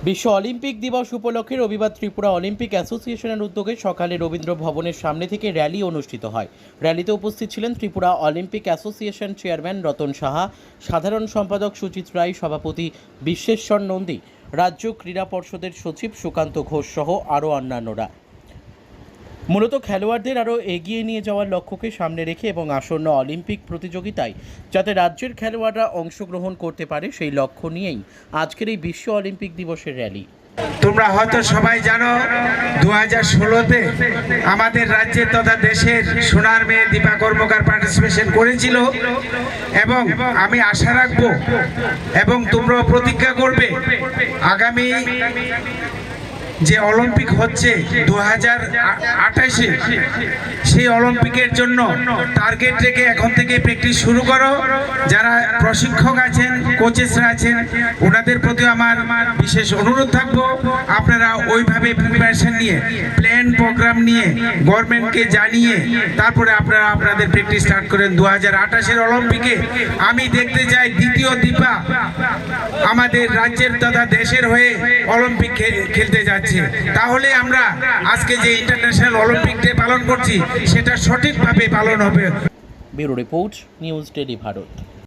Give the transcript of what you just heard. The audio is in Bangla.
বিশ্ব অলিম্পিক দিবস উপলক্ষে রবিবার ত্রিপুরা অলিম্পিক অ্যাসোসিয়েশনের উদ্যোগে সকালে রবীন্দ্র ভবনের সামনে থেকে র্যালি অনুষ্ঠিত হয়। র্যালিতে উপস্থিত ছিলেন Tripura Olympic association chairman Ratan Saha, সাধারণ সম্পাদক সুচিত রায়, সভাপতি বিশ্বেশ্বর নন্দী, রাজ্য ক্রীড়া পর্ষদের সচিব সুকান্ত ঘোষ সহ আরও অন্যান্যরা। মূলত খেলোয়াড়দের আরও এগিয়ে নিয়ে যাওয়ার লক্ষ্যকে সামনে রেখে এবং আসন্ন অলিম্পিক প্রতিযোগিতায় যাতে রাজ্যের খেলোয়াড়রা অংশগ্রহণ করতে পারে সেই লক্ষ্য নিয়েই আজকের এই বিশ্ব অলিম্পিক দিবসের র্যালি। তোমরা হয়তো সবাই জানো 2016-তে আমাদের রাজ্যের তথা দেশের সোনার মেয়ে দীপা কর্মকার পার্টিসিপেশন করেছিল এবং আমি আশা রাখবো এবং তোমরাও প্রতিজ্ঞা করবে আগামী যে অলিম্পিক হচ্ছে 2028-এ সেই অলিম্পিকের জন্য টার্গেট রেখে এখন থেকে প্র্যাকটিস শুরু করো। যারা প্রশিক্ষক আছেন, কোচেসরা আছেন, ওনাদের প্রতি আমার বিশেষ অনুরোধ থাকবো আপনারা ওইভাবে প্রিপারেশন নিয়ে প্ল্যান প্রোগ্রাম নিয়ে গভর্নমেন্টকে জানিয়ে তারপরে আপনারা আপনাদের প্র্যাকটিস স্টার্ট করেন। 2028-এর অলিম্পিকে আমি দেখতে চাই দ্বিতীয় দীপা আমাদের রাজ্যের তথা দেশের হয়ে অলিম্পিক খেলতে যাচ্ছে। তাহলে আমরা আজকে যে ইন্টারন্যাশনাল অলিম্পিক ডে পালন করছি সেটা সঠিকভাবে পালন হবে। Bureau report, news daily Bharat.